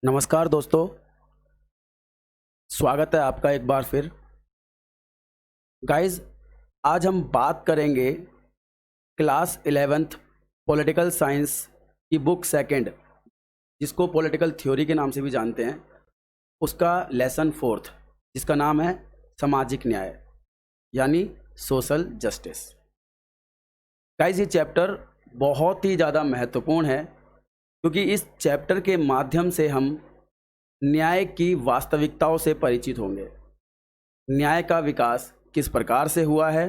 नमस्कार दोस्तों, स्वागत है आपका एक बार फिर। गाइस, आज हम बात करेंगे क्लास 11th पॉलिटिकल साइंस की बुक सेकंड, जिसको पॉलिटिकल थ्योरी के नाम से भी जानते हैं, उसका लेसन फोर्थ, जिसका नाम है सामाजिक न्याय यानी सोशल जस्टिस। गाइस, ये चैप्टर बहुत ही ज़्यादा महत्वपूर्ण है क्योंकि इस चैप्टर के माध्यम से हम न्याय की वास्तविकताओं से परिचित होंगे। न्याय का विकास किस प्रकार से हुआ है,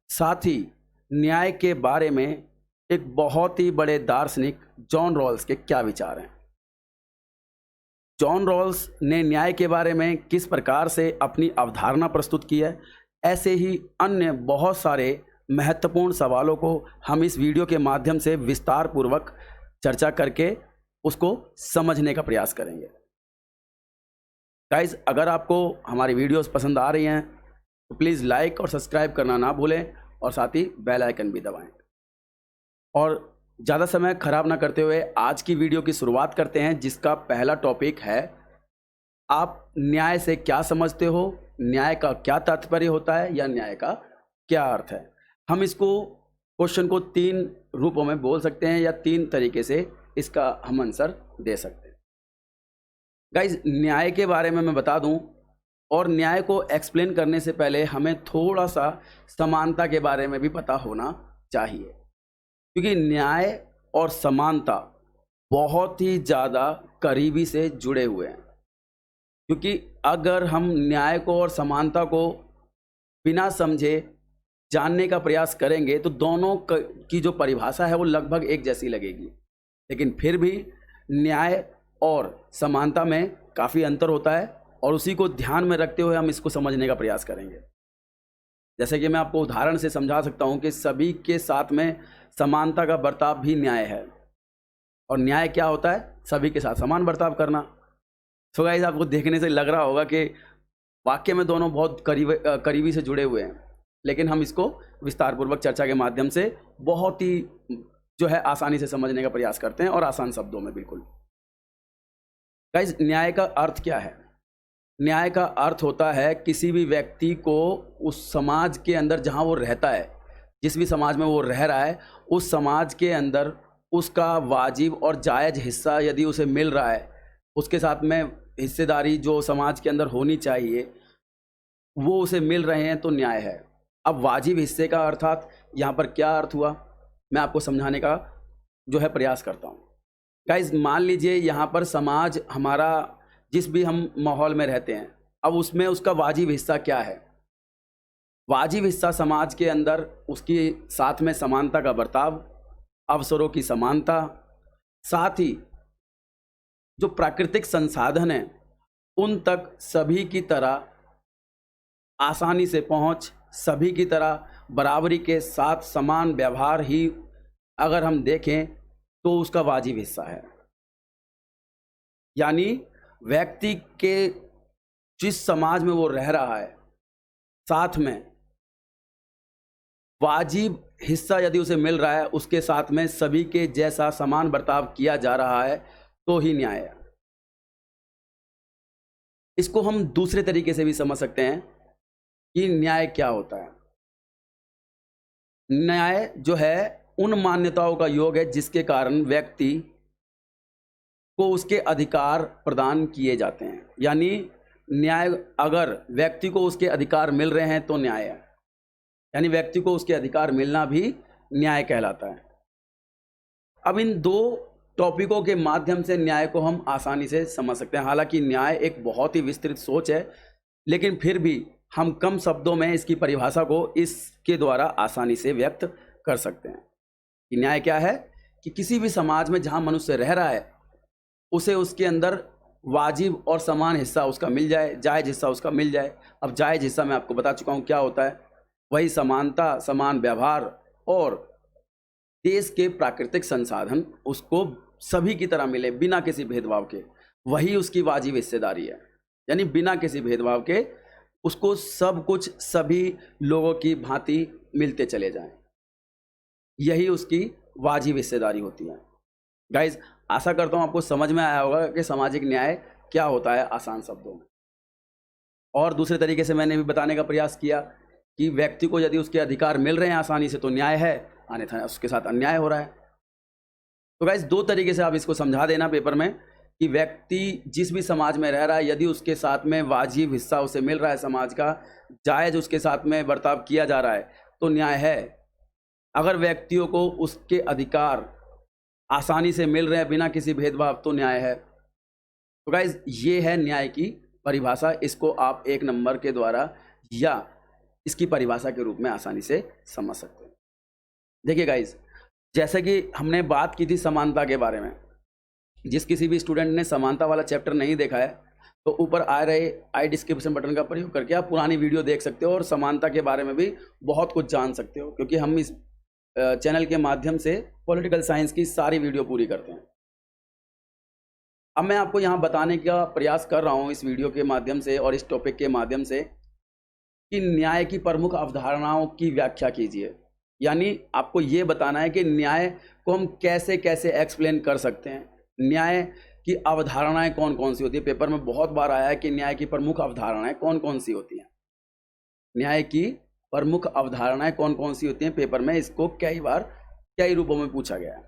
साथ ही न्याय के बारे में एक बहुत ही बड़े दार्शनिक जॉन रॉल्स के क्या विचार हैं। जॉन रॉल्स ने न्याय के बारे में किस प्रकार से अपनी अवधारणा प्रस्तुत की है, ऐसे ही अन्य बहुत सारे महत्वपूर्ण सवालों को हम इस वीडियो के माध्यम से विस्तार पूर्वक चर्चा करके उसको समझने का प्रयास करेंगे। गाइज, अगर आपको हमारी वीडियोस पसंद आ रही हैं तो प्लीज़ लाइक और सब्सक्राइब करना ना भूलें और साथ ही बेल आइकन भी दबाएं। और ज़्यादा समय खराब ना करते हुए आज की वीडियो की शुरुआत करते हैं, जिसका पहला टॉपिक है आप न्याय से क्या समझते हो, न्याय का क्या तात्पर्य होता है या न्याय का क्या अर्थ है। हम इसको क्वेश्चन को 3 रूपों में बोल सकते हैं या 3 तरीके से इसका हम आंसर दे सकते हैं। गाइज, न्याय के बारे में मैं बता दूं, और न्याय को एक्सप्लेन करने से पहले हमें थोड़ा सा समानता के बारे में भी पता होना चाहिए, क्योंकि न्याय और समानता बहुत ही ज़्यादा करीबी से जुड़े हुए हैं। क्योंकि अगर हम न्याय को और समानता को बिना समझे जानने का प्रयास करेंगे तो दोनों की जो परिभाषा है वो लगभग एक जैसी लगेगी, लेकिन फिर भी न्याय और समानता में काफ़ी अंतर होता है और उसी को ध्यान में रखते हुए हम इसको समझने का प्रयास करेंगे। जैसे कि मैं आपको उदाहरण से समझा सकता हूँ कि सभी के साथ में समानता का बर्ताव भी न्याय है, और न्याय क्या होता है? सभी के साथ समान बर्ताव करना। तो गाइस, आपको देखने से लग रहा होगा कि वाक्य में दोनों बहुत करीबी से जुड़े हुए हैं, लेकिन हम इसको विस्तारपूर्वक चर्चा के माध्यम से बहुत ही जो है आसानी से समझने का प्रयास करते हैं और आसान शब्दों में। बिल्कुल गाइस, न्याय का अर्थ क्या है? न्याय का अर्थ होता है किसी भी व्यक्ति को उस समाज के अंदर जहां वो रहता है, जिस भी समाज में वो रह रहा है, उस समाज के अंदर उसका वाजिब और जायज़ हिस्सा यदि उसे मिल रहा है, उसके साथ में हिस्सेदारी जो समाज के अंदर होनी चाहिए वो उसे मिल रहे हैं, तो न्याय है। अब वाजिब हिस्से का अर्थात यहाँ पर क्या अर्थ हुआ, मैं आपको समझाने का जो है प्रयास करता हूँ। गाइस, मान लीजिए यहाँ पर समाज हमारा, जिस भी हम माहौल में रहते हैं, अब उसमें उसका वाजिब हिस्सा क्या है? वाजिब हिस्सा समाज के अंदर उसकी साथ में समानता का बर्ताव, अवसरों की समानता, साथ ही जो प्राकृतिक संसाधन हैं उन तक सभी की तरह आसानी से पहुंच, सभी की तरह बराबरी के साथ समान व्यवहार ही अगर हम देखें तो उसका वाजिब हिस्सा है। यानी व्यक्ति के जिस समाज में वो रह रहा है, साथ में वाजिब हिस्सा यदि उसे मिल रहा है, उसके साथ में सभी के जैसा समान बर्ताव किया जा रहा है, तो ही न्याय है। इसको हम दूसरे तरीके से भी समझ सकते हैं कि न्याय क्या होता है। न्याय जो है उन मान्यताओं का योग है जिसके कारण व्यक्ति को उसके अधिकार प्रदान किए जाते हैं। यानी न्याय, अगर व्यक्ति को उसके अधिकार मिल रहे हैं तो न्याय है, यानी व्यक्ति को उसके अधिकार मिलना भी न्याय कहलाता है। अब इन 2 टॉपिकों के माध्यम से न्याय को हम आसानी से समझ सकते हैं। हालांकि न्याय एक बहुत ही विस्तृत सोच है, लेकिन फिर भी हम कम शब्दों में इसकी परिभाषा को इसके द्वारा आसानी से व्यक्त कर सकते हैं कि न्याय क्या है। कि किसी भी समाज में जहां मनुष्य रह रहा है, उसे उसके अंदर वाजिब और समान हिस्सा उसका मिल जाए, जायज़ हिस्सा उसका मिल जाए। अब जायज़ हिस्सा मैं आपको बता चुका हूं क्या होता है, वही समानता, समान व्यवहार और देश के प्राकृतिक संसाधन उसको सभी की तरह मिले बिना किसी भेदभाव के, वही उसकी वाजिब हिस्सेदारी है। यानी बिना किसी भेदभाव के उसको सब कुछ सभी लोगों की भांति मिलते चले जाएं, यही उसकी वाजिब हिस्सेदारी होती है। गाइज, आशा करता हूँ आपको समझ में आया होगा कि सामाजिक न्याय क्या होता है आसान शब्दों में। और दूसरे तरीके से मैंने भी बताने का प्रयास किया कि व्यक्ति को यदि उसके अधिकार मिल रहे हैं आसानी से तो न्याय है, अन्यथा उसके साथ अन्याय हो रहा है। तो गाइस 2 तरीके से आप इसको समझा देना पेपर में कि व्यक्ति जिस भी समाज में रह रहा है, यदि उसके साथ में वाजिब हिस्सा उसे मिल रहा है समाज का, जायज़ उसके साथ में बर्ताव किया जा रहा है तो न्याय है। अगर व्यक्तियों को उसके अधिकार आसानी से मिल रहे हैं बिना किसी भेदभाव तो न्याय है। तो गाइज ये है न्याय की परिभाषा। इसको आप 1 नंबर के द्वारा या इसकी परिभाषा के रूप में आसानी से समझ सकते हैं। देखिए गाइज, जैसे कि हमने बात की थी समानता के बारे में, जिस किसी भी स्टूडेंट ने समानता वाला चैप्टर नहीं देखा है तो ऊपर आ रहे आई डिस्क्रिप्शन बटन का प्रयोग करके आप पुरानी वीडियो देख सकते हो और समानता के बारे में भी बहुत कुछ जान सकते हो, क्योंकि हम इस चैनल के माध्यम से पॉलिटिकल साइंस की सारी वीडियो पूरी करते हैं। अब मैं आपको यहाँ बताने का प्रयास कर रहा हूँ इस वीडियो के माध्यम से और इस टॉपिक के माध्यम से कि न्याय की प्रमुख अवधारणाओं की व्याख्या कीजिए। यानी आपको ये बताना है कि न्याय को हम कैसे कैसे एक्सप्लेन कर सकते हैं, न्याय की अवधारणाएं कौन कौन सी होती है। पेपर में बहुत बार आया है कि न्याय की प्रमुख अवधारणाएं कौन कौन सी होती हैं, न्याय की प्रमुख अवधारणाएं कौन कौन सी होती हैं। पेपर में इसको कई बार कई रूपों में पूछा गया है।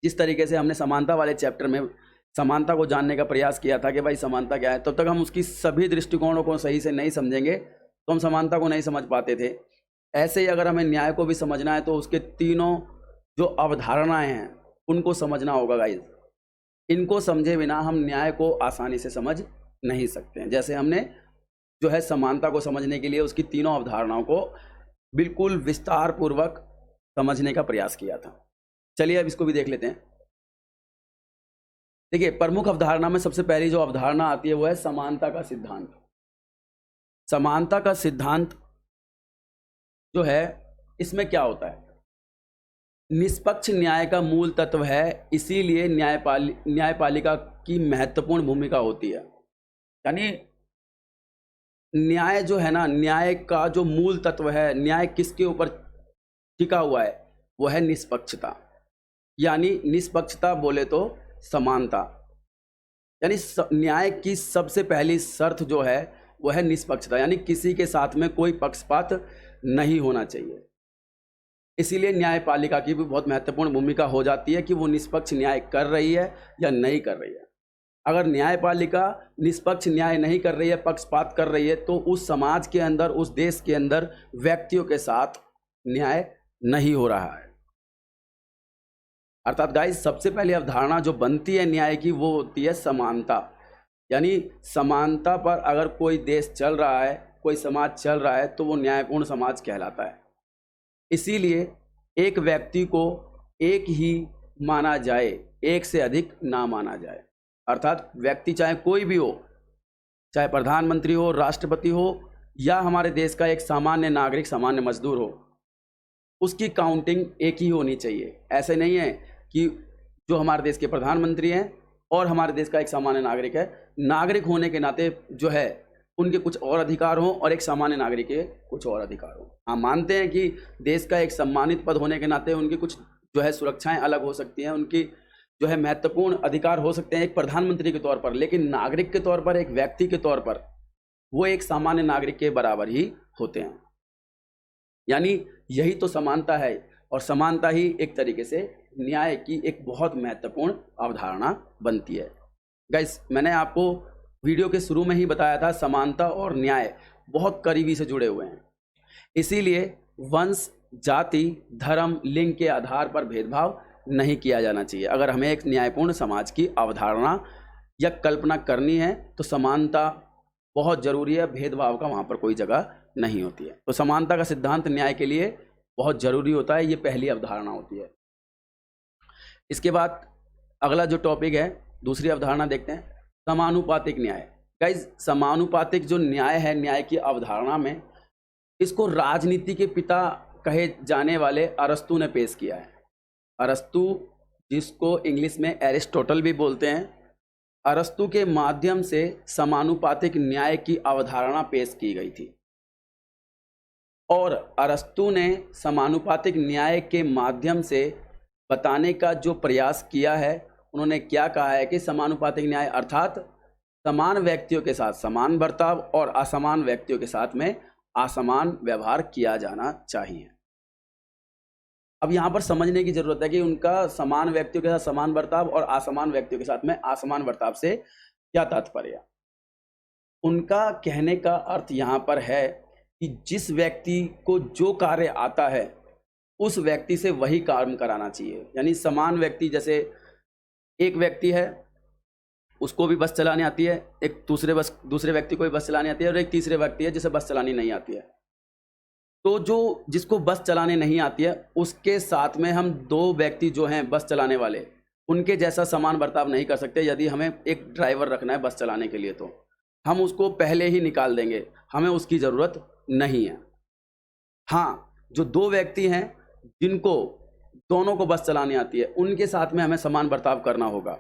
जिस तरीके से हमने समानता वाले चैप्टर में समानता को जानने का प्रयास किया था कि भाई समानता क्या है, तब तक हम उसकी सभी दृष्टिकोणों को सही से नहीं समझेंगे तो हम समानता को नहीं समझ पाते थे। ऐसे ही अगर हमें न्याय को भी समझना है तो उसके तीनों जो अवधारणाएं हैं उनको समझना होगा गाइज। इनको समझे बिना हम न्याय को आसानी से समझ नहीं सकते हैं। जैसे हमने जो है समानता को समझने के लिए उसकी तीनों अवधारणाओं को बिल्कुल विस्तार पूर्वक समझने का प्रयास किया था। चलिए अब इसको भी देख लेते हैं। देखिए, प्रमुख अवधारणा में सबसे पहली जो अवधारणा आती है वो है समानता का सिद्धांत। समानता का सिद्धांत जो है इसमें क्या होता है, निष्पक्ष न्याय का मूल तत्व है, इसीलिए न्यायपालिका की महत्वपूर्ण भूमिका होती है। यानी न्याय जो है ना, न्याय का जो मूल तत्व है, न्याय किसके ऊपर टिका हुआ है, वो है निष्पक्षता। यानी निष्पक्षता बोले तो समानता, यानी न्याय की सबसे पहली शर्त जो है वो है निष्पक्षता, यानी किसी के साथ में कोई पक्षपात नहीं होना चाहिए। इसीलिए न्यायपालिका की भी बहुत महत्वपूर्ण भूमिका हो जाती है कि वो निष्पक्ष न्याय कर रही है या नहीं कर रही है। अगर न्यायपालिका निष्पक्ष न्याय नहीं कर रही है, पक्षपात कर रही है, तो उस समाज के अंदर, उस देश के अंदर व्यक्तियों के साथ न्याय नहीं हो रहा है। अर्थात गाइस, सबसे पहली अवधारणा जो बनती है न्याय की वो होती है समानता। यानी समानता पर अगर कोई देश चल रहा है, कोई समाज चल रहा है तो वो न्यायपूर्ण समाज कहलाता है। इसीलिए एक व्यक्ति को एक ही माना जाए, एक से अधिक ना माना जाए। अर्थात व्यक्ति चाहे कोई भी हो, चाहे प्रधानमंत्री हो, राष्ट्रपति हो या हमारे देश का एक सामान्य नागरिक, सामान्य मजदूर हो, उसकी काउंटिंग एक ही होनी चाहिए। ऐसे नहीं है कि जो हमारे देश के प्रधानमंत्री हैं और हमारे देश का एक सामान्य नागरिक है, नागरिक होने के नाते जो है उनके कुछ और अधिकार हों और एक सामान्य नागरिक के कुछ और अधिकार हों। हम मानते हैं कि देश का एक सम्मानित पद होने के नाते उनकी कुछ जो है सुरक्षाएं अलग हो सकती हैं, उनकी जो है महत्वपूर्ण अधिकार हो सकते हैं एक प्रधानमंत्री के तौर पर, लेकिन नागरिक के तौर पर, एक व्यक्ति के तौर पर वो एक सामान्य नागरिक के बराबर ही होते हैं। यानी यही तो समानता है, और समानता ही एक तरीके से न्याय की एक बहुत महत्वपूर्ण अवधारणा बनती है। गाइस, मैंने आपको वीडियो के शुरू में ही बताया था समानता और न्याय बहुत करीबी से जुड़े हुए हैं। इसीलिए वंश, जाति, धर्म, लिंग के आधार पर भेदभाव नहीं किया जाना चाहिए। अगर हमें एक न्यायपूर्ण समाज की अवधारणा या कल्पना करनी है तो समानता बहुत ज़रूरी है, भेदभाव का वहाँ पर कोई जगह नहीं होती है। तो समानता का सिद्धांत न्याय के लिए बहुत ज़रूरी होता है, ये पहली अवधारणा होती है। इसके बाद अगला जो टॉपिक है, दूसरी अवधारणा देखते हैं, समानुपातिक न्याय। गाइस, समानुपातिक जो न्याय है, न्याय की अवधारणा में, इसको राजनीति के पिता कहे जाने वाले अरस्तु ने पेश किया है। अरस्तु, जिसको इंग्लिश में एरिस्टोटल भी बोलते हैं, अरस्तु के माध्यम से समानुपातिक न्याय की अवधारणा पेश की गई थी। और अरस्तु ने समानुपातिक न्याय के माध्यम से बताने का जो प्रयास किया है उन्होंने क्या कहा है कि समानुपातिक न्याय अर्थात समान व्यक्तियों के साथ समान बर्ताव और असमान व्यक्तियों के साथ में असमान व्यवहार किया जाना चाहिए। अब यहाँ पर समझने की जरूरत है कि उनका समान व्यक्तियों के साथ समान बर्ताव और असमान व्यक्तियों के साथ में असमान बर्ताव से क्या तात्पर्य। उनका कहने का अर्थ यहाँ पर है कि जिस व्यक्ति को जो कार्य आता है उस व्यक्ति से वही काम कराना चाहिए। यानी समान व्यक्ति, जैसे एक व्यक्ति है उसको भी बस चलानी आती है, एक दूसरे व्यक्ति को भी बस चलानी आती है, और एक तीसरे व्यक्ति है जिसे बस चलानी नहीं आती है। तो जो जिसको बस चलाने नहीं आती है उसके साथ में हम दो व्यक्ति जो हैं बस चलाने वाले, उनके जैसा समान बर्ताव नहीं कर सकते। यदि हमें एक ड्राइवर रखना है बस चलाने के लिए तो हम उसको पहले ही निकाल देंगे, हमें उसकी ज़रूरत नहीं है। हाँ, जो दो व्यक्ति हैं जिनको दोनों को बस चलानी आती है उनके साथ में हमें समान बर्ताव करना होगा।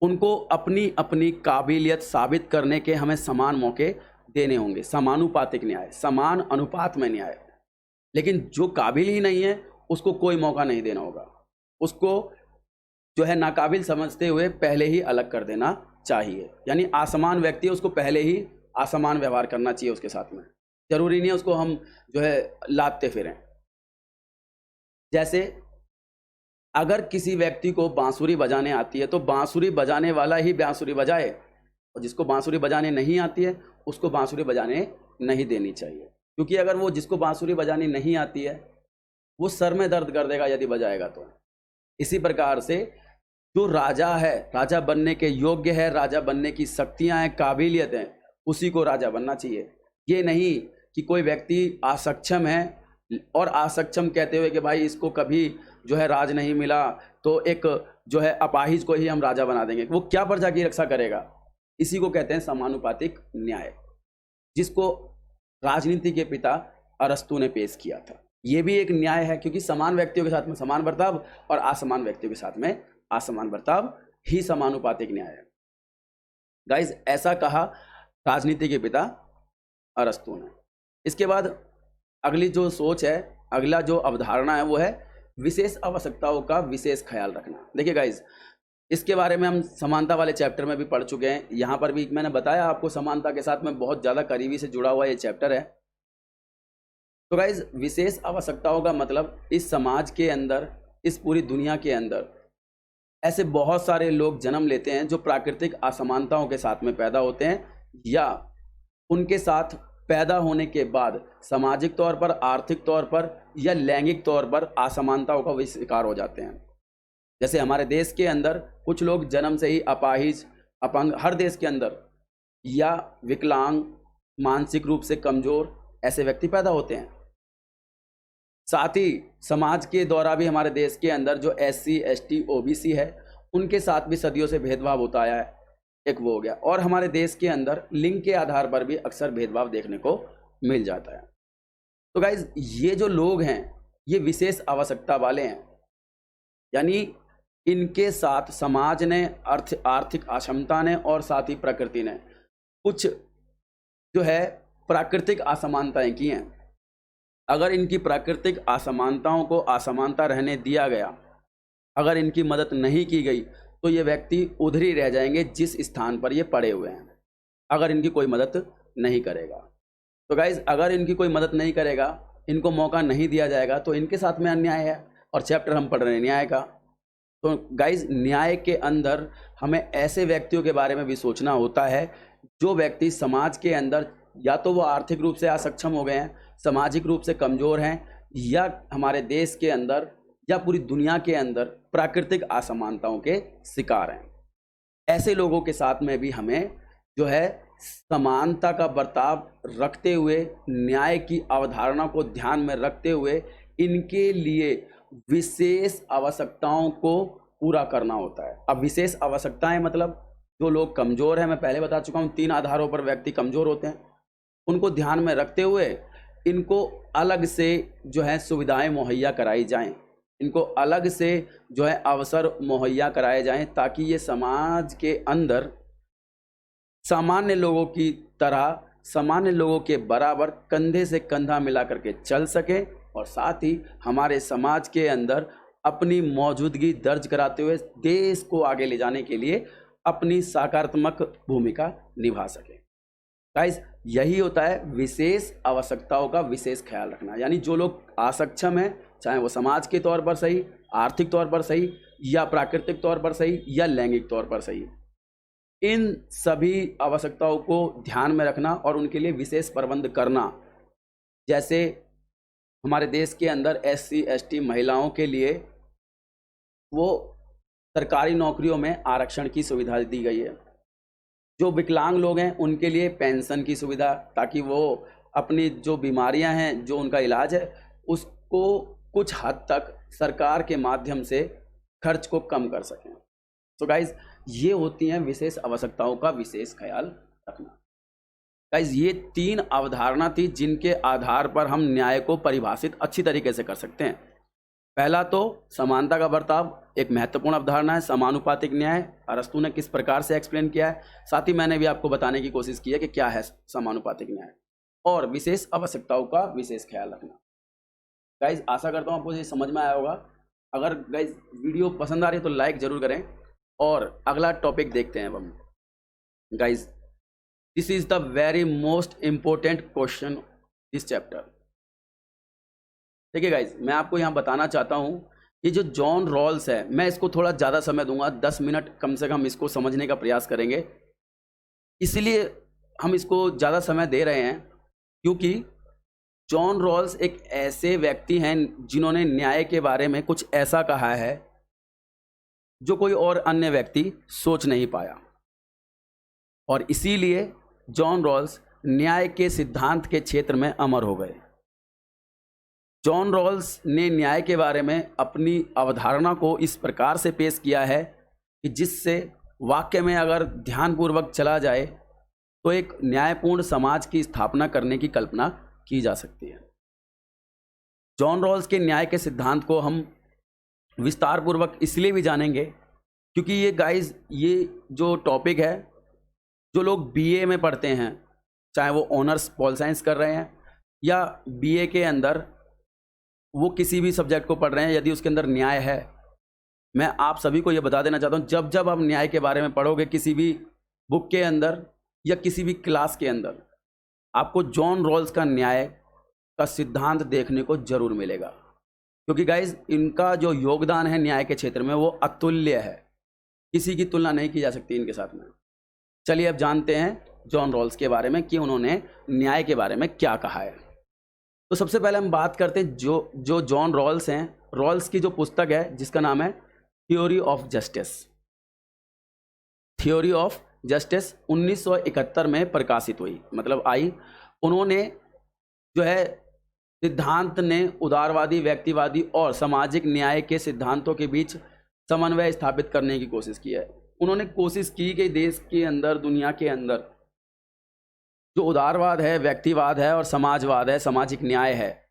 उनको अपनी अपनी काबिलियत साबित करने के हमें समान मौके देने होंगे। समानुपातिक न्याय, समान अनुपात में न्याय। लेकिन जो काबिल ही नहीं है उसको कोई मौका नहीं देना होगा, उसको जो है नाकाबिल समझते हुए पहले ही अलग कर देना चाहिए। यानी असमान व्यक्ति है उसको पहले ही असमान व्यवहार करना चाहिए उसके साथ में। जरूरी नहीं है उसको हम जो है लादते फिरें। जैसे अगर किसी व्यक्ति को बांसुरी बजाने आती है तो बांसुरी बजाने वाला ही बांसुरी बजाए, और जिसको बांसुरी बजाने नहीं आती है उसको बांसुरी बजाने नहीं देनी चाहिए। क्योंकि अगर वो जिसको बांसुरी बजानी नहीं आती है वो सर में दर्द कर देगा यदि बजाएगा तो। इसी प्रकार से जो राजा है, राजा बनने के योग्य है, राजा बनने की शक्तियां हैं, काबिलियत हैं, उसी को राजा बनना चाहिए। ये नहीं कि कोई व्यक्ति असक्षम है और असक्षम कहते हुए कि भाई इसको कभी जो है राज नहीं मिला तो एक जो है अपाहिज को ही हम राजा बना देंगे, वो क्या प्रजा की रक्षा करेगा। इसी को कहते हैं समानुपातिक न्याय, जिसको राजनीति के पिता अरस्तु ने पेश किया था। ये भी एक न्याय है क्योंकि समान व्यक्तियों के साथ में समान बर्ताव और असमान व्यक्तियों के साथ में असमान बर्ताव ही समानुपातिक न्याय है। गाइस, ऐसा कहा राजनीति के पिता अरस्तु ने। इसके बाद अगली जो सोच है, अगला जो अवधारणा है वो है विशेष आवश्यकताओं का विशेष ख्याल रखना। देखिए गाइस, इसके बारे में हम समानता वाले चैप्टर में भी पढ़ चुके हैं। यहाँ पर भी मैंने बताया आपको समानता के साथ में बहुत ज़्यादा करीबी से जुड़ा हुआ ये चैप्टर है। तो गाइस, विशेष आवश्यकताओं का मतलब इस समाज के अंदर, इस पूरी दुनिया के अंदर ऐसे बहुत सारे लोग जन्म लेते हैं जो प्राकृतिक असमानताओं के साथ में पैदा होते हैं, या उनके साथ पैदा होने के बाद सामाजिक तौर पर, आर्थिक तौर पर या लैंगिक तौर पर असमानताओं का शिकार हो जाते हैं। जैसे हमारे देश के अंदर कुछ लोग जन्म से ही अपाहिज, अपंग, हर देश के अंदर, या विकलांग, मानसिक रूप से कमजोर ऐसे व्यक्ति पैदा होते हैं। साथ ही समाज के द्वारा भी हमारे देश के अंदर जो SC, ST, OBC है उनके साथ भी सदियों से भेदभाव होता आया है, एक वो हो गया। और हमारे देश के अंदर लिंग के आधार पर भी अक्सर भेदभाव देखने को मिल जाता है। तो गाइज, ये जो लोग हैं ये विशेष आवश्यकता वाले हैं, यानी इनके साथ समाज ने, आर्थिक अक्षमता ने और साथ ही प्रकृति ने कुछ जो है प्राकृतिक असमानताएं की हैं। अगर इनकी प्राकृतिक असमानताओं को असमानता रहने दिया गया, अगर इनकी मदद नहीं की गई तो ये व्यक्ति उधर ही रह जाएंगे जिस स्थान पर ये पड़े हुए हैं, अगर इनकी कोई मदद नहीं करेगा। तो गाइज, अगर इनकी कोई मदद नहीं करेगा, इनको मौका नहीं दिया जाएगा तो इनके साथ में अन्याय है। और चैप्टर हम पढ़ रहे हैं न्याय का। तो गाइज, न्याय के अंदर हमें ऐसे व्यक्तियों के बारे में भी सोचना होता है जो व्यक्ति समाज के अंदर या तो वो आर्थिक रूप से असक्षम हो गए हैं, सामाजिक रूप से कमज़ोर हैं, या हमारे देश के अंदर या पूरी दुनिया के अंदर प्राकृतिक असमानताओं के शिकार हैं। ऐसे लोगों के साथ में भी हमें जो है समानता का बर्ताव रखते हुए, न्याय की अवधारणा को ध्यान में रखते हुए इनके लिए विशेष आवश्यकताओं को पूरा करना होता है। अब विशेष आवश्यकताएं मतलब जो लोग कमज़ोर हैं, मैं पहले बता चुका हूँ 3 आधारों पर व्यक्ति कमज़ोर होते हैं, उनको ध्यान में रखते हुए इनको अलग से जो है सुविधाएं मुहैया कराई जाएं, इनको अलग से जो है अवसर मुहैया कराए जाएं, ताकि ये समाज के अंदर सामान्य लोगों की तरह, सामान्य लोगों के बराबर कंधे से कंधा मिला करके चल सके, और साथ ही हमारे समाज के अंदर अपनी मौजूदगी दर्ज कराते हुए देश को आगे ले जाने के लिए अपनी सकारात्मक भूमिका निभा सके। गाइस, यही होता है विशेष आवश्यकताओं का विशेष ख्याल रखना। यानी जो लोग असक्षम हैं, चाहे वो समाज के तौर पर सही, आर्थिक तौर पर सही, या प्राकृतिक तौर पर सही, या लैंगिक तौर पर सही, इन सभी आवश्यकताओं को ध्यान में रखना और उनके लिए विशेष प्रबंध करना। जैसे हमारे देश के अंदर SC ST महिलाओं के लिए वो सरकारी नौकरियों में आरक्षण की सुविधा दी गई है। जो विकलांग लोग हैं उनके लिए पेंशन की सुविधा, ताकि वो अपनी जो बीमारियां हैं, जो उनका इलाज है, उसको कुछ हद तक सरकार के माध्यम से खर्च को कम कर सकें। तो गाइज, ये होती हैं विशेष आवश्यकताओं का विशेष ख्याल रखना। गाइज, ये 3 अवधारणा थी जिनके आधार पर हम न्याय को परिभाषित अच्छी तरीके से कर सकते हैं। पहला तो समानता का बर्ताव एक महत्वपूर्ण अवधारणा है। समानुपातिक न्याय अरस्तू ने किस प्रकार से एक्सप्लेन किया है, साथ ही मैंने भी आपको बताने की कोशिश की है कि क्या है समानुपातिक न्याय। और विशेष आवश्यकताओं का विशेष ख्याल रखना। गाइज, आशा करता हूँ आपको ये समझ में आया होगा। अगर गाइज वीडियो पसंद आ रही है तो लाइक जरूर करें। और अगला टॉपिक देखते हैं अब हम। Guys, this is the very most important question this chapter. देखिए गाइज, मैं आपको यहाँ बताना चाहता हूँ, ये जो जॉन रॉल्स है, मैं इसको थोड़ा ज़्यादा समय दूंगा, 10 मिनट कम से कम इसको समझने का प्रयास करेंगे। इसलिए हम इसको ज़्यादा समय दे रहे हैं क्योंकि जॉन रॉल्स एक ऐसे व्यक्ति हैं जिन्होंने न्याय के बारे में कुछ ऐसा कहा है जो कोई और अन्य व्यक्ति सोच नहीं पाया। और इसीलिए जॉन रॉल्स न्याय के सिद्धांत के क्षेत्र में अमर हो गए। जॉन रॉल्स ने न्याय के बारे में अपनी अवधारणा को इस प्रकार से पेश किया है कि जिससे वाक्य में अगर ध्यानपूर्वक चला जाए तो एक न्यायपूर्ण समाज की स्थापना करने की कल्पना की जा सकती है। जॉन रॉल्स के न्याय के सिद्धांत को हम विस्तार पूर्वक इसलिए भी जानेंगे क्योंकि ये गाइज, ये जो टॉपिक है, जो लोग BA में पढ़ते हैं, चाहे वो ऑनर्स पॉल साइंस कर रहे हैं या BA के अंदर वो किसी भी सब्जेक्ट को पढ़ रहे हैं, यदि उसके अंदर न्याय है, मैं आप सभी को ये बता देना चाहता हूँ, जब जब आप न्याय के बारे में पढ़ोगे किसी भी बुक के अंदर या किसी भी क्लास के अंदर, आपको जॉन रॉल्स का न्याय का सिद्धांत देखने को जरूर मिलेगा। क्योंकि गाइज, इनका जो योगदान है न्याय के क्षेत्र में वो अतुल्य है, किसी की तुलना नहीं की जा सकती इनके साथ में। चलिए अब जानते हैं जॉन रॉल्स के बारे में कि उन्होंने न्याय के बारे में क्या कहा है। तो सबसे पहले हम बात करते हैं जो जॉन रॉल्स हैं। रॉल्स की जो पुस्तक है जिसका नाम है theory of justice. Theory of justice 1971 में प्रकाशित हुई, मतलब आई। उन्होंने जो है सिद्धांत ने उदारवादी, व्यक्तिवादी और सामाजिक न्याय के सिद्धांतों के बीच समन्वय स्थापित करने की कोशिश की है। उन्होंने कोशिश की कि देश के अंदर, दुनिया के अंदर जो उदारवाद है, व्यक्तिवाद है और समाजवाद है, सामाजिक न्याय है,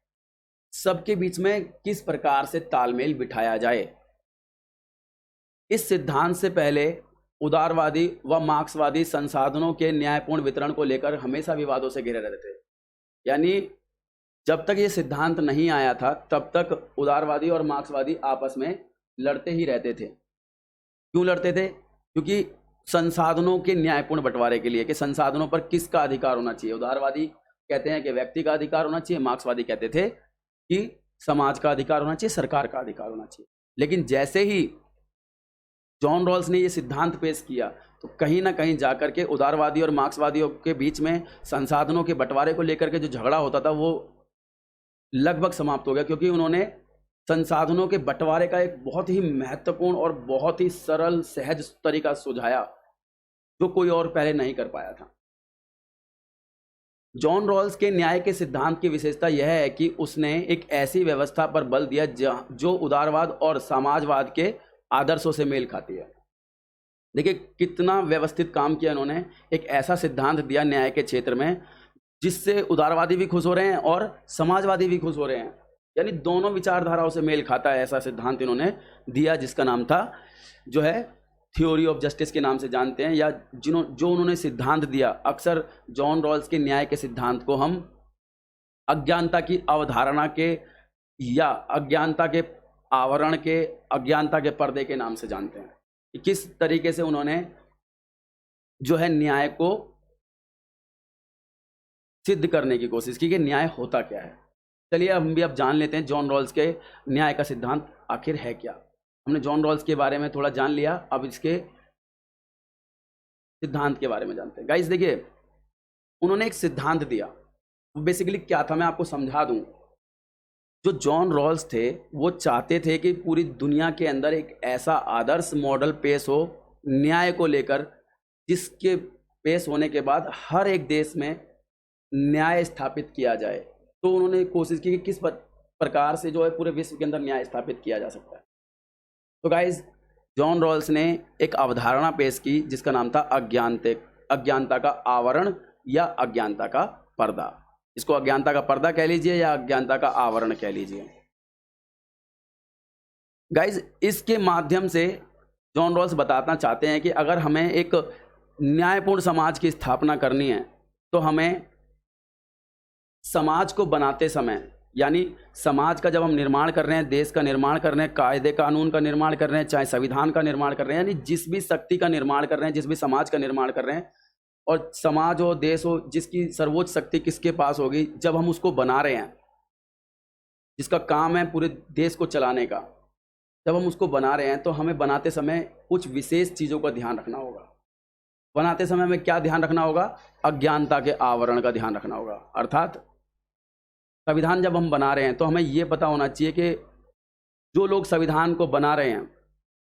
सबके बीच में किस प्रकार से तालमेल बिठाया जाए। इस सिद्धांत से पहले उदारवादी व मार्क्सवादी संसाधनों के न्यायपूर्ण वितरण को लेकर हमेशा विवादों से घिरे रहते थे। यानी जब तक ये सिद्धांत नहीं आया था तब तक उदारवादी और मार्क्सवादी आपस में लड़ते ही रहते थे। क्यों लड़ते थे? क्योंकि संसाधनों के न्यायपूर्ण बंटवारे के लिए, कि संसाधनों पर किसका अधिकार होना चाहिए। उदारवादी कहते हैं कि व्यक्ति का अधिकार होना चाहिए, मार्क्सवादी कहते थे कि समाज का अधिकार होना चाहिए, सरकार का अधिकार होना चाहिए। लेकिन जैसे ही जॉन रॉल्स ने ये सिद्धांत पेश किया तो कहीं ना कहीं जाकर के उदारवादी और मार्क्सवादियों के बीच में संसाधनों के बंटवारे को लेकर के जो झगड़ा होता था वो लगभग समाप्त हो गया, क्योंकि उन्होंने संसाधनों के बंटवारे का एक बहुत ही महत्वपूर्ण और बहुत ही सरल, सहज तरीका सुझाया जो कोई और पहले नहीं कर पाया था। जॉन रॉल्स के न्याय के सिद्धांत की विशेषता यह है कि उसने एक ऐसी व्यवस्था पर बल दिया जो उदारवाद और समाजवाद के आदर्शों से मेल खाती है। देखिए कितना व्यवस्थित काम किया इन्होंने। एक ऐसा सिद्धांत दिया न्याय के क्षेत्र में जिससे उदारवादी भी खुश हो रहे हैं और समाजवादी भी खुश हो रहे हैं, यानी दोनों विचारधाराओं से मेल खाता है। ऐसा सिद्धांत इन्होंने दिया जिसका नाम था, जो है थ्योरी ऑफ जस्टिस के नाम से जानते हैं, या जो उन्होंने सिद्धांत दिया। अक्सर जॉन रॉल्स के न्याय के सिद्धांत को हम अज्ञानता की अवधारणा के या अज्ञानता के आवरण के, अज्ञानता के पर्दे के नाम से जानते हैं कि किस तरीके से उन्होंने जो है न्याय को सिद्ध करने की कोशिश की कि न्याय होता क्या है। चलिए हम भी अब जान लेते हैं जॉन रॉल्स के न्याय का सिद्धांत आखिर है क्या। हमने जॉन रॉल्स के बारे में थोड़ा जान लिया, अब इसके सिद्धांत के बारे में जानते हैं। गाइस देखिए, उन्होंने एक सिद्धांत दिया, वो बेसिकली क्या था मैं आपको समझा दूं। जो जॉन रॉल्स थे वो चाहते थे कि पूरी दुनिया के अंदर एक ऐसा आदर्श मॉडल पेश हो न्याय को लेकर, जिसके पेश होने के बाद हर एक देश में न्याय स्थापित किया जाए। तो उन्होंने कोशिश की कि किस प्रकार से जो है पूरे विश्व के अंदर न्याय स्थापित किया जा सकता है। तो गाइज जॉन रॉल्स ने एक अवधारणा पेश की जिसका नाम था अज्ञानता का आवरण या अज्ञानता का पर्दा। इसको अज्ञानता का पर्दा कह लीजिए या अज्ञानता का आवरण कह लीजिए। गाइज इसके माध्यम से जॉन रॉल्स बताना चाहते हैं कि अगर हमें एक न्यायपूर्ण समाज की स्थापना करनी है तो हमें समाज को बनाते समय, यानी समाज का जब हम निर्माण कर रहे हैं, देश का निर्माण कर रहे हैं, कायदे कानून का निर्माण कर रहे हैं, चाहे संविधान का निर्माण कर रहे हैं, यानी जिस भी शक्ति का निर्माण कर रहे हैं, जिस भी समाज का निर्माण कर रहे हैं, और समाज हो, देश हो, जिसकी सर्वोच्च शक्ति किसके पास होगी, जब हम उसको बना रहे हैं, जिसका काम है पूरे देश को चलाने का, जब हम उसको बना रहे हैं तो हमें बनाते समय कुछ विशेष चीज़ों का ध्यान रखना होगा। बनाते समय हमें क्या ध्यान रखना होगा? अज्ञानता के आवरण का ध्यान रखना होगा। अर्थात संविधान जब हम बना रहे हैं तो हमें ये पता होना चाहिए कि जो लोग संविधान को बना रहे हैं,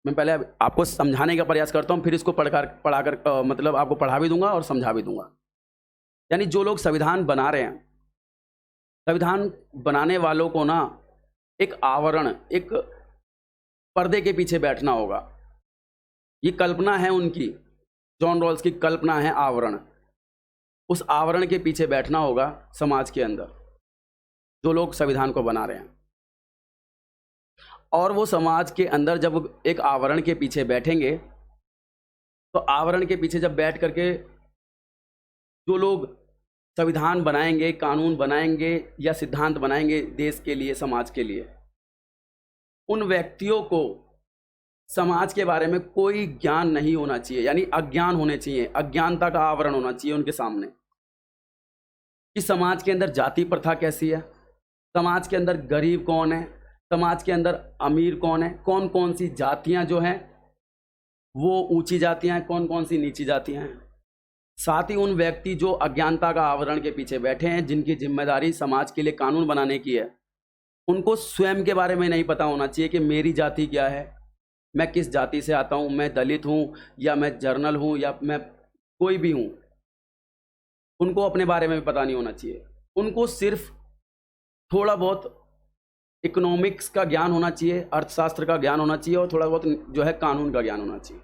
मैं पहले आपको समझाने का प्रयास करता हूँ, फिर इसको पढ़ाकर मतलब आपको पढ़ा भी दूंगा और समझा भी दूंगा। यानी जो लोग संविधान बना रहे हैं, संविधान बनाने वालों को ना एक आवरण, एक पर्दे के पीछे बैठना होगा। ये कल्पना है उनकी, जॉन रॉल्स की कल्पना है आवरण। उस आवरण के पीछे बैठना होगा समाज के अंदर, जो लोग संविधान को बना रहे हैं। और वो समाज के अंदर जब एक आवरण के पीछे बैठेंगे तो आवरण के पीछे जब बैठ करके जो लोग संविधान बनाएंगे, कानून बनाएंगे या सिद्धांत बनाएंगे देश के लिए, समाज के लिए, उन व्यक्तियों को समाज के बारे में कोई ज्ञान नहीं होना चाहिए, यानी अज्ञान होने चाहिए, अज्ञानता का आवरण होना चाहिए उनके सामने कि समाज के अंदर जाति प्रथा कैसी है, समाज के अंदर गरीब कौन है, समाज के अंदर अमीर कौन है, कौन कौन सी जातियां जो हैं वो ऊंची जातियां हैं, कौन कौन सी नीची जातियां हैं। साथ ही उन व्यक्ति जो अज्ञानता का आवरण के पीछे बैठे हैं, जिनकी जिम्मेदारी समाज के लिए कानून बनाने की है, उनको स्वयं के बारे में नहीं पता होना चाहिए कि मेरी जाति क्या है, मैं किस जाति से आता हूँ, मैं दलित हूँ या मैं जर्नल हूँ या मैं कोई भी हूँ। उनको अपने बारे में भी पता नहीं होना चाहिए। उनको सिर्फ थोड़ा बहुत इकोनॉमिक्स का ज्ञान होना चाहिए, अर्थशास्त्र का ज्ञान होना चाहिए और थोड़ा बहुत जो है कानून का ज्ञान होना चाहिए।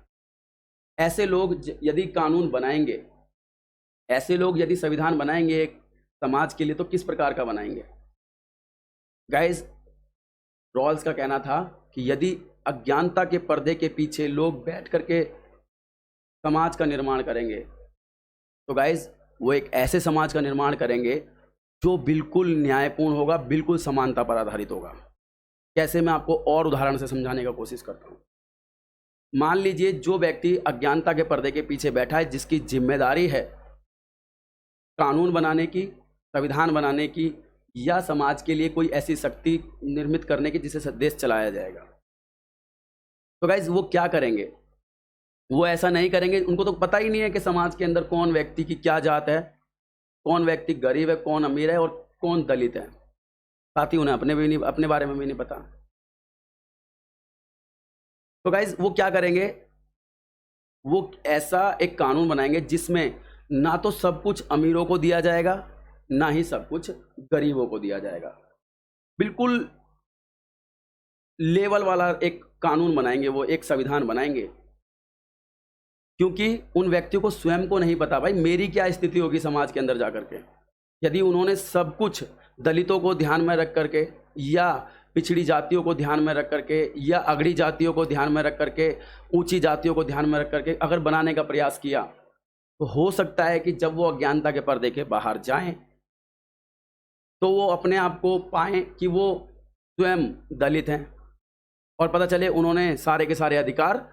ऐसे लोग यदि कानून बनाएंगे, ऐसे लोग यदि संविधान बनाएंगे एक समाज के लिए, तो किस प्रकार का बनाएंगे? गाइस, रॉल्स का कहना था कि यदि अज्ञानता के पर्दे के पीछे लोग बैठ करके समाज का निर्माण करेंगे तो गाइस वो एक ऐसे समाज का निर्माण करेंगे जो बिल्कुल न्यायपूर्ण होगा, बिल्कुल समानता पर आधारित होगा। कैसे, मैं आपको और उदाहरण से समझाने का कोशिश करता हूँ। मान लीजिए जो व्यक्ति अज्ञानता के पर्दे के पीछे बैठा है, जिसकी जिम्मेदारी है कानून बनाने की, संविधान बनाने की या समाज के लिए कोई ऐसी शक्ति निर्मित करने की जिससे देश चलाया जाएगा, तो गाइज वो क्या करेंगे? वो ऐसा नहीं करेंगे। उनको तो पता ही नहीं है कि समाज के अंदर कौन व्यक्ति की क्या जात है, कौन व्यक्ति गरीब है, कौन अमीर है और कौन दलित है। साथ ही उन्हें अपने बारे में भी नहीं पता। तो गाइज वो क्या करेंगे? वो ऐसा एक कानून बनाएंगे जिसमें ना तो सब कुछ अमीरों को दिया जाएगा, ना ही सब कुछ गरीबों को दिया जाएगा। बिल्कुल लेवल वाला एक कानून बनाएंगे, वो एक संविधान बनाएंगे, क्योंकि उन व्यक्तियों को स्वयं को नहीं पता भाई मेरी क्या स्थिति होगी समाज के अंदर जाकर के। यदि उन्होंने सब कुछ दलितों को ध्यान में रख करके या पिछड़ी जातियों को ध्यान में रख करके या अगड़ी जातियों को ध्यान में रख करके, ऊंची जातियों को ध्यान में रख करके अगर बनाने का प्रयास किया, तो हो सकता है कि जब वो अज्ञानता के पर्दे के बाहर जाएं तो वो अपने आप को पाएं कि वो स्वयं दलित हैं, और पता चले उन्होंने सारे के सारे अधिकार